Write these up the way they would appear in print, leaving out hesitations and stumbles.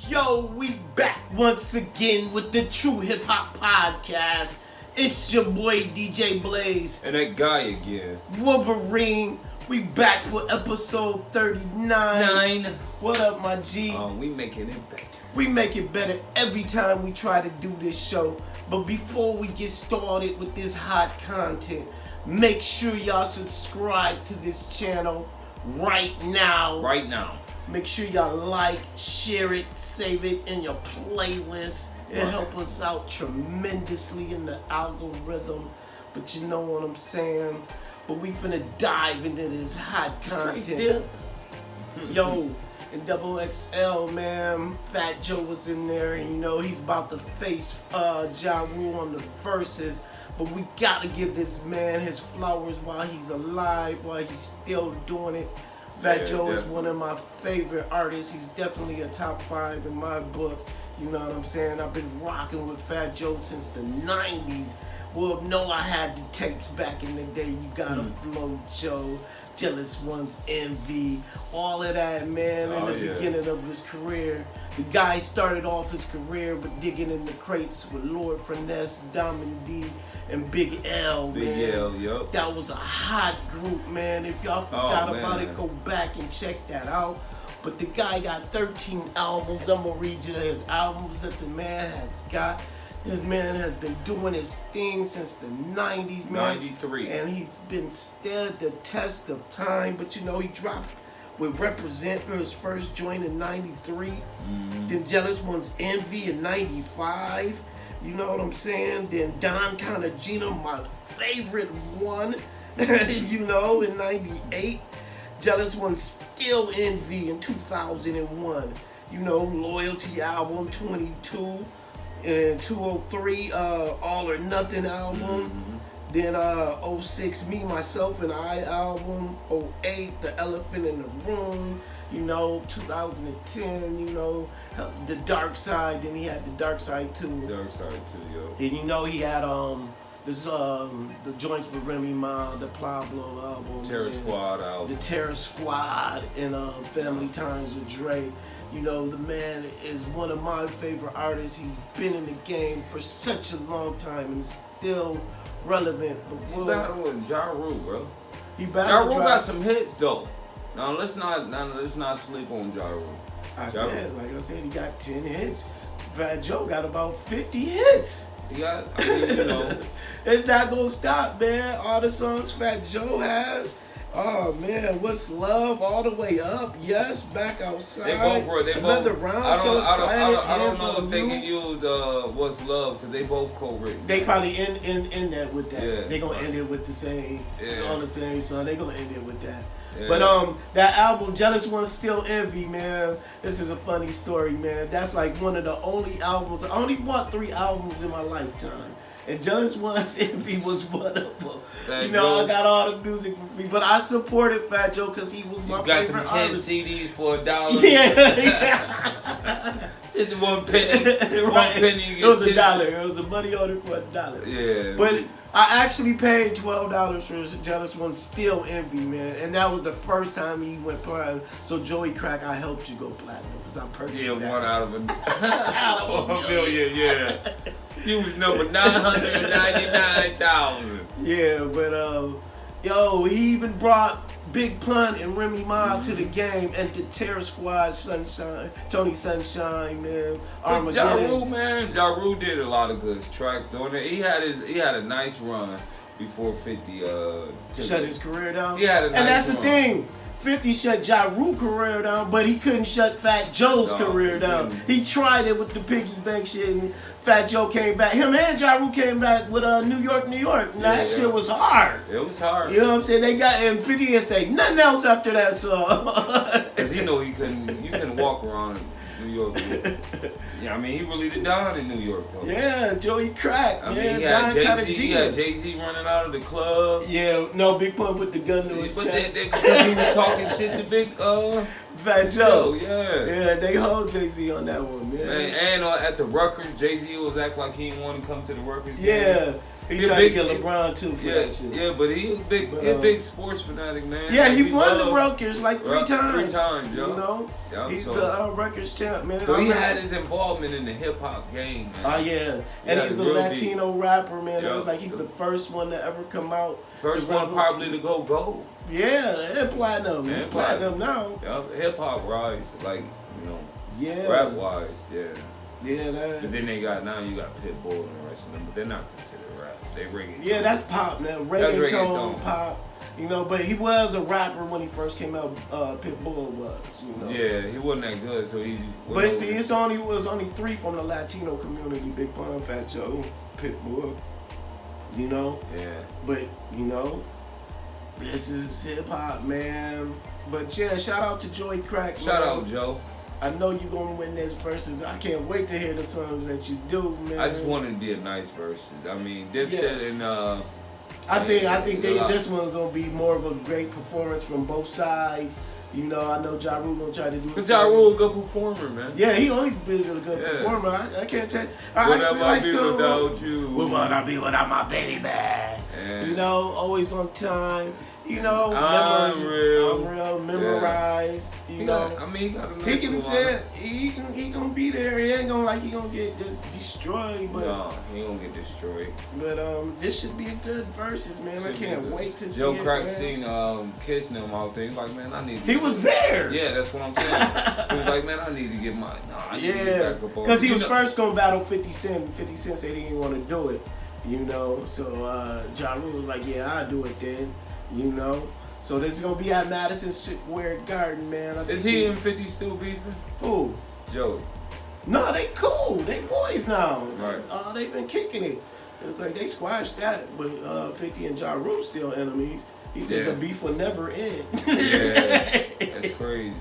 Yo, we back once again with the True Hip Hop Podcast. It's your boy DJ Blaze. And that guy again. Wolverine. We back for episode 39. What up, my G? We making it better. We make it better every time we try to do this show. But before we get started with this hot content, make sure y'all subscribe to this channel right now. Right now. Make sure y'all like, share it, save it in your playlist. It help us out tremendously in the algorithm. But you know what I'm saying? But we finna dive into this hot content. Yo, in Double XL, man, Fat Joe was in there, and you know he's about to face Ja Rule on the verses. But we gotta give this man his flowers while he's alive, while he's still doing it. Fat Joe is one of my favorite artists. He's definitely a top 5 in my book. You know what I'm saying? I've been rocking with Fat Joe since the 90s. Well, no, I had the tapes back in the day. You Gotta Flow Joe, Jealous One's Envy, all of that, man, in the beginning of his career. The guy started off his career with digging in the crates with Lord Finesse, Diamond D, and Big L, man. Big L, yup. That was a hot group, man. If y'all forgot about it, go back and check that out. But the guy got 13 albums. I'm gonna read you his albums that the man has got. This man has been doing his thing since the 90s, man. 93. And he's been stood the test of time. But you know, he dropped with Represent for his first joint in 93. Then Jealous One's Envy in 95. You know what I'm saying? Then Don Kinda Gina, my favorite one, you know, in 98. Jealous One's Still Envy in 2001. You know, Loyalty album 22. And 203, All or Nothing album. Then 06, Me, Myself, and I album. 08, The Elephant in the Room. You know, 2010, you know, The Dark Side. Then he had The Dark Side 2. Dark Side 2, yo. And you know he had the joints with Remy Ma, the Pablo album. Terror Squad album. The Terror Squad and Family Times with Dre. You know, the man is one of my favorite artists. He's been in the game for such a long time and still relevant. But He battled with Ja Rule, bro. He Ja battled Rule got some hits though. Now let's not sleep on Ja Rule. Like I said, he got 10 hits. Fat Joe got about 50 hits. He got, I mean, you know. It's not gonna stop, man. All the songs Fat Joe has. Oh man, What's Love, All the Way Up, Yes, Back Outside. They both were. Another round. I don't know if they You. can use What's Love because they both co-written. They probably end that with that. Yeah, They gonna end it with the same on the same song. They gonna end it with that. Yeah. But that album, Jealous One's Still Envy, man. This is a funny story, man. That's like one of the only albums. I only bought 3 albums in my lifetime. And Jealous One's Envy was one of them. You know, I got all the music for free. But I supported Fat Joe because he was my favorite artist. You got them 10 artist. CDs for $1. Yeah. Send the 1 penny. Right. 1 penny. It was $1. It was a money order for $1. Yeah. But I actually paid $12 for Jealous One's Still Envy, man. And that was the first time he went platinum. So Joey Crack, I helped you go platinum because I purchased that. 1 out of a million, yeah. You was number 999,000. Yeah, but yo, he even brought Big Pun and Remy Ma to the game, and the Terror Squad, Sunshine, Tony Sunshine, man, Armageddon. Ja Rule did a lot of good tracks doing it. He had a nice run before 50 shut his career down. He had a nice and that's run. the thing. 50 shut Ja Rule career down, but he couldn't shut Fat Joe's career down. He tried it with the piggy bank shit, and Fat Joe came back. Him and Ja Rule came back with New York. And that shit was hard. It was hard. You know what I'm saying? They got, and 50 didn't say nothing else after that song. Because you know you couldn't walk around in New York. Yeah, I mean, he really the Don in New York, though. Yeah, Joey Crack, I man. mean, he had Jay-Z running out of the club. Yeah, no, Big Pun with the gun to his chest. Because he was talking shit to Big Fat Joe. Yeah. Yeah, they hold Jay-Z on that one, man. And at the Rutgers, Jay-Z was acting like he didn't want to come to the Rutgers game. Yeah. He tried to get LeBron too for that shit. Yeah, but he a big sports fanatic, man. Yeah, he won the Rutgers like 3 times. 3 times, yo. You know? Yep, He's the Rutgers champ, man. So he had his involvement in the hip hop game, man. Oh yeah, and he's the Latino rapper, man. It was like he's the first one to ever come out. First one probably to go gold. Yeah, and platinum. He's platinum now. Yep, hip hop rise, like, you know. Yeah. Rap wise, yeah. Yeah, that. But then you got Pitbull and the rest of them, but they're not considered rap. They reggaeton. Yeah, that's pop now. Reggaeton, pop. You know, but he was a rapper when he first came out. Pitbull was, you know. Yeah, he wasn't that good, so he. But see, it was only 3 from the Latino community: Big Pun, Fat Joe, Pitbull. You know. Yeah. But you know, this is hip hop, man. But yeah, shout out to Joey Crack. Shout out, Joe. I know you're gonna win this versus. I can't wait to hear the songs that you do, man. I just want it to be a nice versus. I mean, Dipset and I think this one's gonna be more of a great performance from both sides. You know, I know Ja Rule gonna try to do it. Cause Ja Rule a good performer, man. Yeah, he always been a good performer. I can't tell. Would I be without you? Would I be without my baby? You know, always on time. You know, I'm real, memorized. You know, I mean, he can say he gonna be there. He ain't gonna get just destroyed, but no, he ain't gonna get destroyed. But this should be a good versus, man. I can't wait to see it. Joe Crack seen Kiss them out there. He's like, man, I need. He was there. Yeah, that's what I'm saying. He was like, man, I need to get my. I need to get back up on. Because he was first gonna battle 50 Cent. 50 Cent said he didn't want to do it. You know, so Ja Rule was like, yeah, I'll do it then. You know, so this is gonna be at Madison Square Garden, man. Is he and 50 still beefing? Who? Joe. No, they cool. They boys now. Right. They've been kicking it. It's like they squashed that, but 50 and Ja Rule still enemies. He said the beef will never end. Yeah, that's crazy.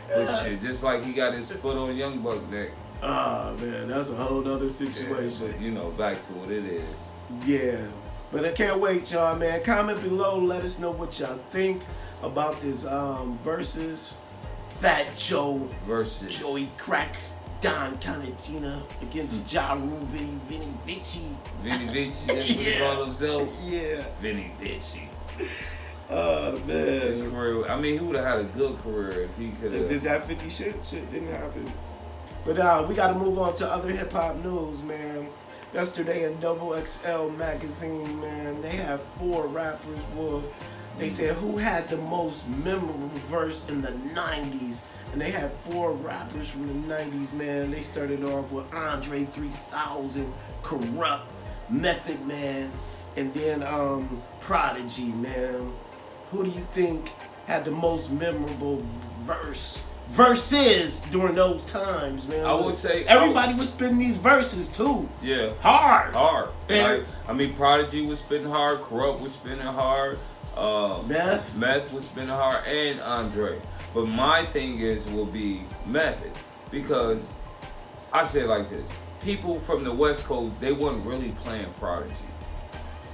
But shit, just like he got his foot on Young Buck neck. Man, that's a whole other situation. Yeah, but, you know, back to what it is. Yeah. But I can't wait, y'all, man. Comment below. Let us know what y'all think about this versus Fat Joe versus Joey Crack, Don Canatina against Ja Rule, Vinny Vici. Vinny Vici, that's what he called himself? Yeah. Vinny Vici. Oh, man. His career, I mean, he would have had a good career if he could have. If that 50 shit didn't happen. But we got to move on to other hip-hop news, man. Yesterday in Double XL magazine, man, they have 4 rappers. Well, they said who had the most memorable verse in the 90s. And they had 4 rappers from the 90s, man. They started off with Andre 3000, Corrupt, Method Man, and then Prodigy, man. Who do you think had the most memorable verses during those times, man? I would say everybody was spitting these verses too. Yeah, hard. Like, I mean, Prodigy was spitting hard, Corrupt was spitting hard, Meth was spitting hard, and Andre. But my thing will be Method, because I say it like this: people from the West Coast, they wasn't really playing Prodigy.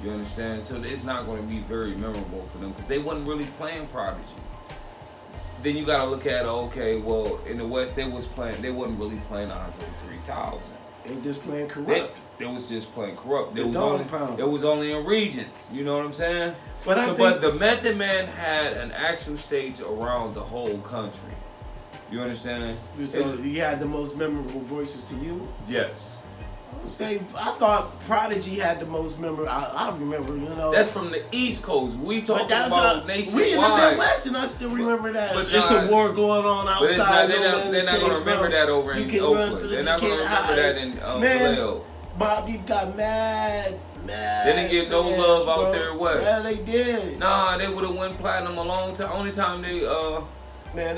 You understand? So it's not going to be very memorable for them because they wasn't really playing Prodigy. Then you gotta look at okay, well in the West they wasn't really playing Andre 3000. It was just playing Corrupt. They was just playing Corrupt. It was only in regions. You know what I'm saying? But the Method Man had an actual stage around the whole country. You understand? So he had the most memorable voices to you? Yes. I thought Prodigy had the most memorable. I remember, you know. That's from the East Coast. We talking about nationwide. We in the Midwest, and I still remember that. But it's a war going on outside. They're not gonna remember that over in Oakland. They're not gonna remember that in Vallejo. Bob Deep got mad. They didn't get no love out there west. Yeah, they did. Nah, they would have went platinum a long time. Only time they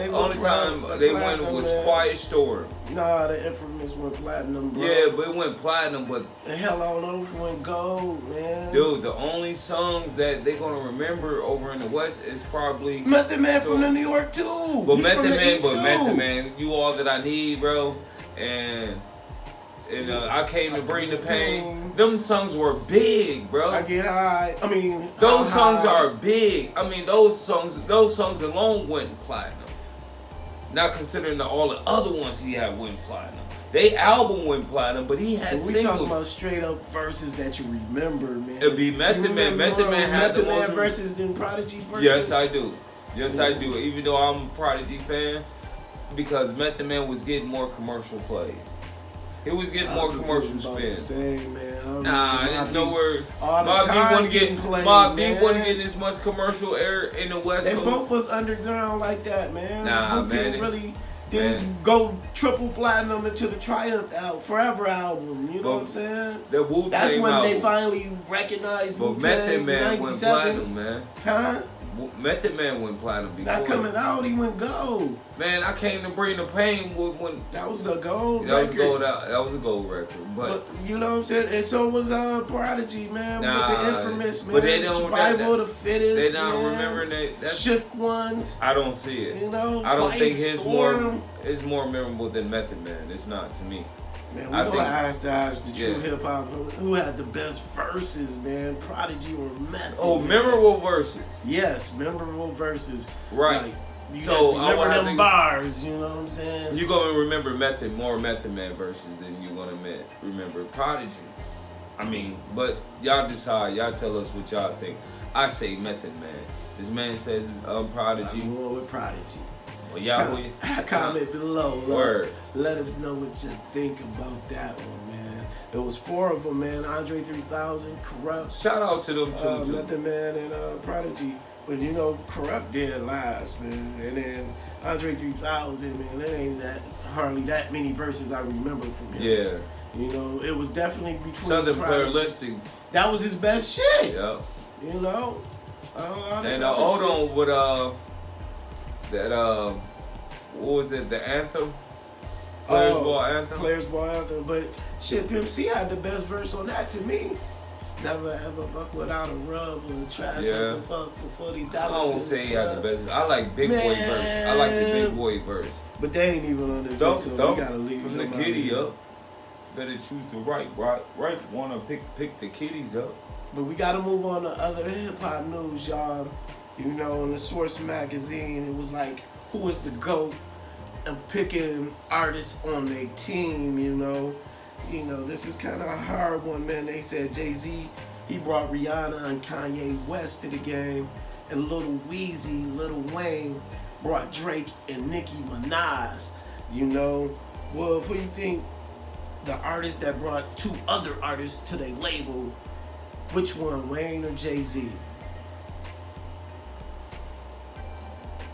went was Quiet Storm. Nah, the Infamous went platinum, bro. Yeah, but it went platinum, but the hell I don't know if it went gold, man. Dude, the only songs that they're gonna remember over in the West is probably Method Man from the New York too. But Method Man, You All That I Need, bro, and I Came to Bring the Pain. Them songs were big, bro. I Get High. I mean, those songs are big. I mean, those songs alone went platinum. Not considering all the other ones he had went platinum. They album went platinum, but he had we singles. talking about straight up verses that you remember, man. It'd be Method Man. Method Man had the most verses than Prodigy verses. Yes, I do. Yes, I do. Even though I'm a Prodigy fan, because Method Man was getting more commercial plays. He was getting more commercial spins. Nah, there's nowhere. Mobb Deep wasn't getting as much commercial air in the West Coast. They both was underground like that, man. Nah, man. Didn't go triple platinum into the Triumph Forever album. You know what I'm saying? The Wu-Tang That's when album. They finally recognized But Wu-Tang. Method Man went platinum, man. Huh? Method Man went platinum before. Not coming out, he went gold. Man, I came to bring the pain when that was the gold record. That was a gold record. But you know what I'm saying? And so was Prodigy, man. Nah, with the infamous, man. But they don't Survival of the Fittest. They not remembering that. Shook Ones. I don't see it. You know, I don't think his Storm. is more memorable than Method Man. It's not to me. Man, we're gonna ask the true hip hop who had the best verses, man. Prodigy or Method? Oh, memorable verses. Yes, memorable verses. Right. Like, you so guys remember them bars, you know what I'm saying? You're gonna remember more Method Man verses than you're gonna remember Prodigy. I mean, but y'all decide. Y'all tell us what y'all think. I say Method Man. This man says Prodigy. I'm going with Prodigy. Well, y'all comment below. Word. Let us know what you think about that one, man. There was 4 of them, man. Andre 3000, Corrupt. Shout out to them too. Method Man and Prodigy. But you know, Corrupt did last, man. And then Andre 3000, man. There ain't hardly that many verses I remember from him. Yeah. You know, it was definitely between Southern Pluralistic. That was his best shit. Yep. You know. And hold on with what was it? The anthem. Players Ball Anthem. Players Ball Anthem. But shit, Pimp C had the best verse on that to me. Never ever fuck without a rub or trash the fuck for $40. I don't say he had the best. I like Big Boy verse. I like the Big Boy verse. But they ain't even on this list, so we gotta leave from the kitty up. Better choose the right. Wanna pick the kitties up. But we gotta move on to other hip hop news, y'all. You know, in the Source magazine, it was like, who is the GOAT of picking artists on their team, you know? You know, this is kind of a hard one, man. They said Jay-Z, he brought Rihanna and Kanye West to the game, and Lil Weezy, Lil Wayne, brought Drake and Nicki Minaj, you know? Well, who do you think the artist that brought 2 other artists to their label, which one, Wayne or Jay-Z?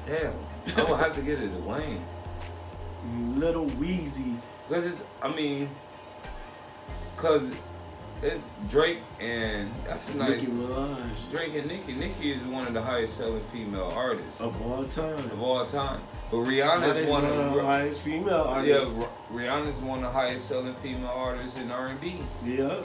Damn, I would have to get it to Wayne. Little Weezy. Because it's Drake and that's a nice. Nicki Minaj. Drake and Nicki. Nicki is one of the highest selling female artists of all time. But Rihanna is one of the highest female artists. Yeah, Rihanna's one of the highest selling female artists in R&B. Yeah.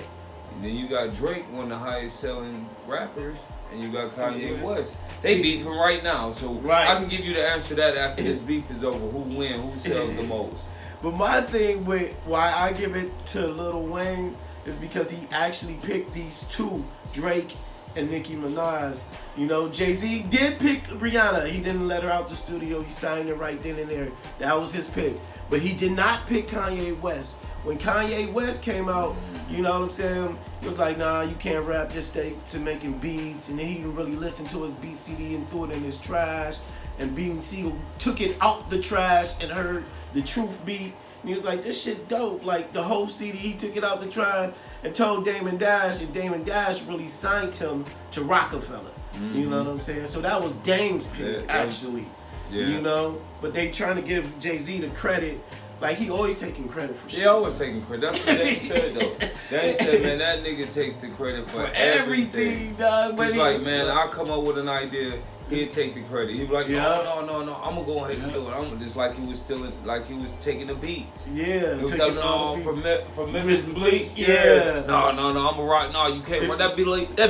And then you got Drake, one of the highest selling rappers. And you got Kanye West. They beefing right now, so I can give you the answer to that after this beef is over. Who win? Who sells the most? But my thing with why I give it to Lil Wayne is because he actually picked these 2, Drake and Nicki Minaj. You know, Jay-Z did pick Rihanna. He didn't let her out the studio. He signed her right then and there. That was his pick. But he did not pick Kanye West. When Kanye West came out, you know what I'm saying? He was like, nah, you can't rap, just stay to making beats. And then he didn't really listen to his beat CD and threw it in his trash. And Bean Siegel took it out the trash and heard the Truth beat. And he was like, this shit dope. Like, the whole CD, he took it out the trash and told Damon Dash. And Damon Dash really signed him to Rockefeller. Mm-hmm. You know what I'm saying? So that was Dame's pick, actually. Yeah. You know? But they trying to give Jay-Z the credit. Like, he always taking credit for shit. He always taking credit. That's what Dame said, though. Dame said, man, that nigga takes the credit for everything. Dog. He's like, man, I'll come up with an idea. He'd take the credit. He'd be like, no, I'm gonna go ahead and do it. I'm just like he was taking the beats. Yeah. He was telling from Memphis Bleak. Yeah. No, I'm gonna rock. No, you can't rock. That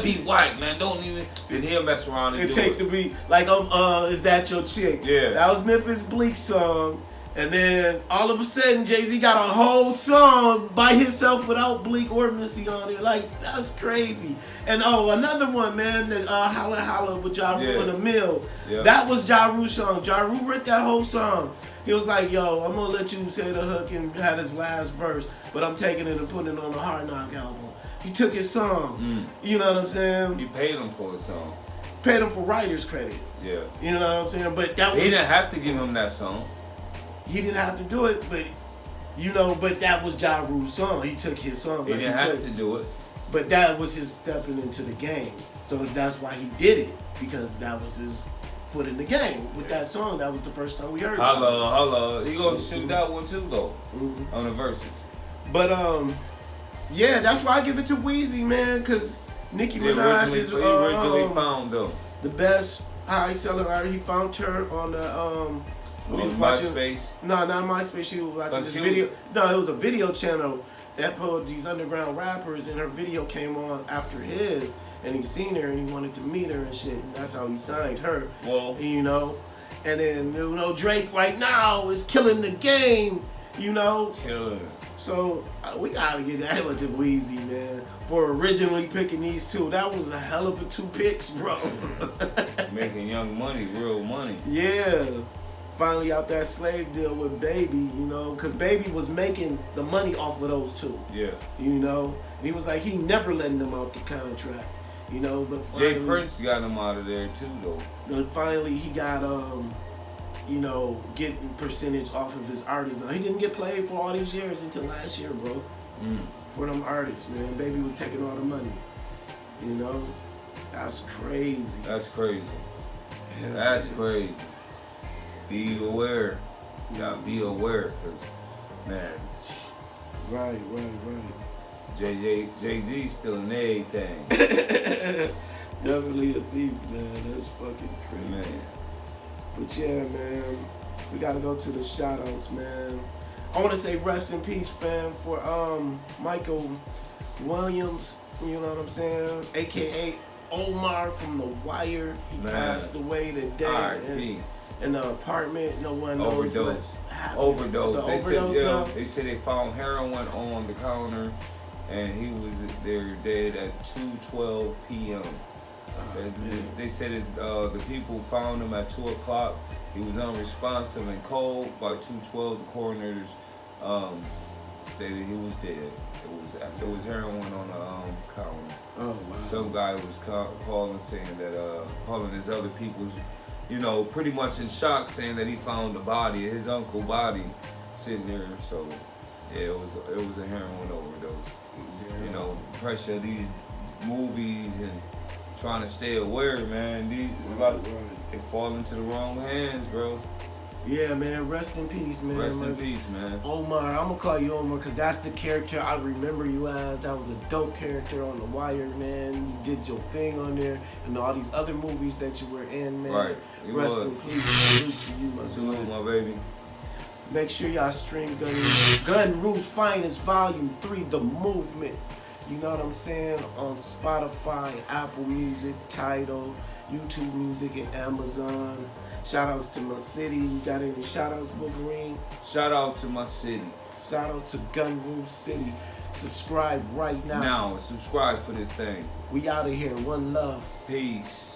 beat white, man. Don't even. Then he'll mess around and do take it. the beat. Like, Is That Your Chick? Yeah. That was Memphis Bleak's song. And then all of a sudden, Jay-Z got a whole song by himself without Bleak or Missy on it. Like, that's crazy. And another one, man, that Holla Holla with Ja Rule in the Mill. Yeah. That was Ja Rule's song. Ja Rule wrote that whole song. He was like, yo, I'm gonna let you say the hook and had his last verse, but I'm taking it and putting it on the Hard Knock album. He took his song. You know what I'm saying? He paid him for his song. Paid him for writer's credit. Yeah. You know what I'm saying? But that was, he didn't have to give him that song. He didn't have to do it, but but that was Ja Rule's song. He took his song. He didn't have to do it. But that was his stepping into the game. So that's why he did it, because that was his foot in the game with that song. That was the first time we heard it. Holla. He gonna shoot that one too, though, on the verses. But yeah, that's why I give it to Weezy, man, because Nicki Minaj is originally found them. The best high selling artist. He found her on the on MySpace? No, not MySpace. She was watching this video. No, it was a video channel that put these underground rappers, and her video came on after his, and he seen her and he wanted to meet her and shit, and that's how he signed her. Well, and then Drake right now is killing the game, Killing. So we gotta get that hella to Weezy, man, for originally picking these two. That was a hell of a two picks, bro. Making young money, real money. Yeah. Finally out that slave deal with Baby, because Baby was making the money off of those two. Yeah. And he was like, he never letting them out the contract, but finally, Jay Prince got him out of there too, though. But finally he got, getting percentage off of his artists. Now, he didn't get played for all these years until last year, bro. For them artists, man. Baby was taking all the money, That's crazy. That's crazy. Yeah, that's crazy. Be aware. You gotta be aware, because, man. Right. Jay-Z stealing everything. Definitely a thief, man. That's fucking crazy. Man. But yeah, man. We gotta go to the shout-outs, man. I want to say rest in peace, fam, for Michael Williams, you know what I'm saying? A.K.A. Omar from The Wire. He passed away today. In the apartment, no one knows what happened. Overdose. They said they found heroin on the counter, and he was there dead at 2:12 p.m. They said the people found him at 2 o'clock. He was unresponsive and cold. By 2:12, the coroners stated he was dead. It was heroin on the counter. Oh wow! Some guy was calling saying that calling his other people's. Pretty much in shock, saying that he found the body, his uncle's body, sitting there. So, yeah, it was a heroin overdose. Damn. Pressure of these movies and trying to stay aware, man. They fall into the wrong hands, bro. Yeah, man. Rest in peace, man. Rest in peace, man. Omar, I'm gonna call you Omar because that's the character I remember you as. That was a dope character on The Wire, man. You did your thing on there, and all these other movies that you were in, man. Right. Rest in peace. Salute to you, my Salute, my baby. Make sure y'all stream Gun Roots Finest Volume 3, The Movement. You know what I'm saying? On Spotify, Apple Music, Tidal, YouTube Music, and Amazon. Shout outs to my city. You got any shout outs, Wolverine? Shout out to my city. Shout out to Gun Roots City. Subscribe right now. Now, subscribe for this thing. We out of here. One love. Peace.